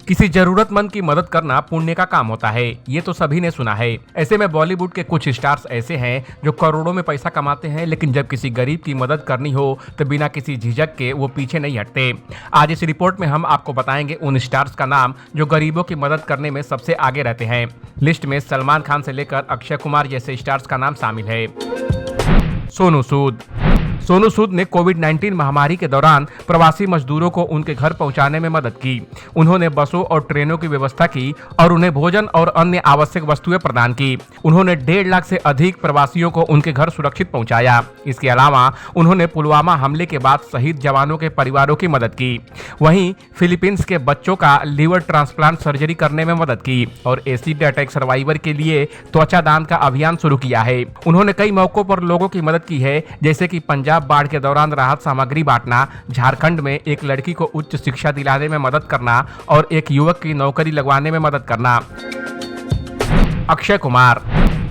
किसी जरूरतमंद की मदद करना पुण्य का काम होता है, ये तो सभी ने सुना है। ऐसे में बॉलीवुड के कुछ स्टार्स ऐसे हैं जो करोड़ों में पैसा कमाते हैं, लेकिन जब किसी गरीब की मदद करनी हो तो बिना किसी झिझक के वो पीछे नहीं हटते। आज इस रिपोर्ट में हम आपको बताएंगे उन स्टार्स का नाम जो गरीबों की मदद करने में सबसे आगे रहते हैं। लिस्ट में सलमान खान से लेकर अक्षय कुमार जैसे स्टार्स का नाम शामिल है। सोनू सूद। सोनू सूद ने कोविड-19 महामारी के दौरान प्रवासी मजदूरों को उनके घर पहुंचाने में मदद की। उन्होंने बसों और ट्रेनों की व्यवस्था की और उन्हें भोजन और अन्य आवश्यक वस्तुएं प्रदान की। उन्होंने 1.5 लाख से अधिक प्रवासियों को उनके घर सुरक्षित पहुंचाया। इसके अलावा उन्होंने पुलवामा हमले के बाद शहीद जवानों के परिवारों की मदद की। वहीं फिलीपींस के बच्चों का लीवर ट्रांसप्लांट सर्जरी करने में मदद की और एसिड अटैक सर्वाइवर के लिए त्वचा दान का अभियान शुरू किया है। उन्होंने कई मौकों पर लोगों की मदद की है, जैसे कि पंजाब बाढ़ के दौरान राहत सामग्री बांटना, झारखंड में एक लड़की को उच्च शिक्षा दिलाने में मदद करना और एक युवक की नौकरी लगवाने में मदद करना। अक्षय कुमार।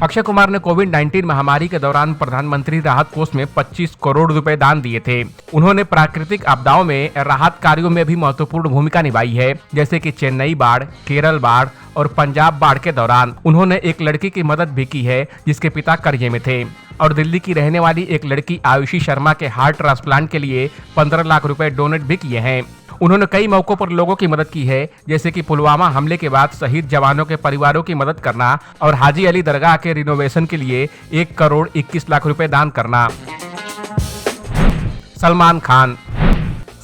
अक्षय कुमार ने कोविड-19 महामारी के दौरान प्रधानमंत्री राहत कोष में 25 करोड़ रुपए दान दिए थे। उन्होंने प्राकृतिक आपदाओं में राहत कार्यों में भी महत्वपूर्ण भूमिका निभाई है, जैसे कि चेन्नई बाढ़, केरल बाढ़ और पंजाब बाढ़ के दौरान। उन्होंने एक लड़की की मदद भी की है जिसके पिता कर्जे में थे और दिल्ली की रहने वाली एक लड़की आयुषी शर्मा के हार्ट ट्रांसप्लांट के लिए 15 लाख रुपए डोनेट भी किए हैं। उन्होंने कई मौकों पर लोगों की मदद की है, जैसे कि पुलवामा हमले के बाद शहीद जवानों के परिवारों की मदद करना और हाजी अली दरगाह के रिनोवेशन के लिए 1 करोड़ 21 लाख रुपए दान करना। सलमान खान।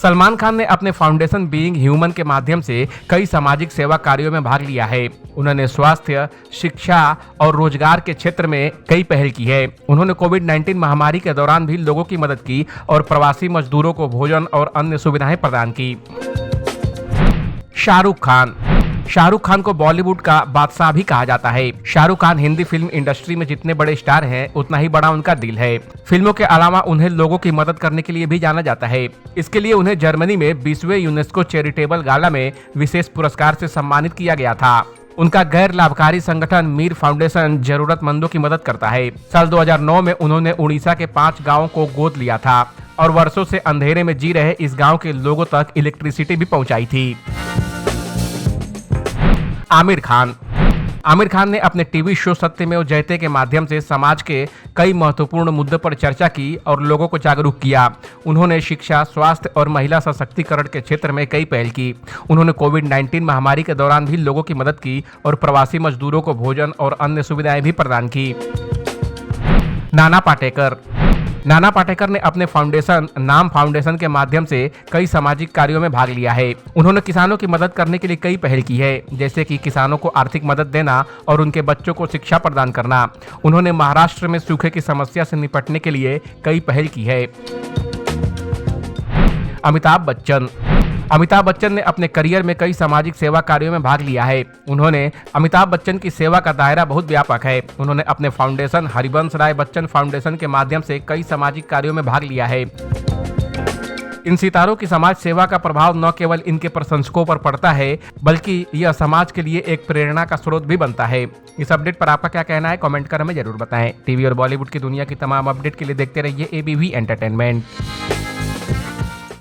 सलमान खान ने अपने फाउंडेशन बीइंग ह्यूमन के माध्यम से कई सामाजिक सेवा कार्यों में भाग लिया है। उन्होंने स्वास्थ्य, शिक्षा और रोजगार के क्षेत्र में कई पहल की है। उन्होंने कोविड-19 महामारी के दौरान भी लोगों की मदद की और प्रवासी मजदूरों को भोजन और अन्य सुविधाएं प्रदान की। शाहरुख खान। शाहरुख खान को बॉलीवुड का बादशाह भी कहा जाता है। शाहरुख खान हिंदी फिल्म इंडस्ट्री में जितने बड़े स्टार हैं, उतना ही बड़ा उनका दिल है। फिल्मों के अलावा उन्हें लोगों की मदद करने के लिए भी जाना जाता है। इसके लिए उन्हें जर्मनी में 20वें यूनेस्को चैरिटेबल गाला में विशेष पुरस्कार से सम्मानित किया गया था। उनका गैर लाभकारी संगठन मीर फाउंडेशन जरूरतमंदों की मदद करता है। साल 2009 में उन्होंने उड़ीसा के 5 गाँवों को गोद लिया था और वर्षों से अंधेरे में जी रहे इस गाँव के लोगों तक इलेक्ट्रिसिटी भी पहुँचाई थी। आमिर खान। आमिर खान ने अपने टीवी शो सत्यमेव जयते के माध्यम से समाज के कई महत्वपूर्ण मुद्दों पर चर्चा की और लोगों को जागरूक किया। उन्होंने शिक्षा, स्वास्थ्य और महिला सशक्तिकरण के क्षेत्र में कई पहल की। उन्होंने कोविड-19 महामारी के दौरान भी लोगों की मदद की और प्रवासी मजदूरों को भोजन और अन्य सुविधाएं भी प्रदान की। नाना पाटेकर। नाना पाटेकर ने अपने फाउंडेशन नाम फाउंडेशन के माध्यम से कई सामाजिक कार्यों में भाग लिया है। उन्होंने किसानों की मदद करने के लिए कई पहल की है, जैसे कि किसानों को आर्थिक मदद देना और उनके बच्चों को शिक्षा प्रदान करना। उन्होंने महाराष्ट्र में सूखे की समस्या से निपटने के लिए कई पहल की है। अमिताभ बच्चन। अमिताभ बच्चन ने अपने करियर में कई सामाजिक सेवा कार्यों में भाग लिया है। अमिताभ बच्चन की सेवा का दायरा बहुत व्यापक है। उन्होंने अपने फाउंडेशन हरिवंश राय बच्चन फाउंडेशन के माध्यम से कई सामाजिक कार्यों में भाग लिया है। इन सितारों की समाज सेवा का प्रभाव न केवल इनके प्रशंसकों पर पड़ता है, बल्कि यह समाज के लिए एक प्रेरणा का स्रोत भी बनता है। इस अपडेट पर आपका क्या कहना है, कमेंट कर हमें जरूर बताएं। टीवी और बॉलीवुड की दुनिया की तमाम अपडेट के लिए देखते रहिए एबीवी एंटरटेनमेंट।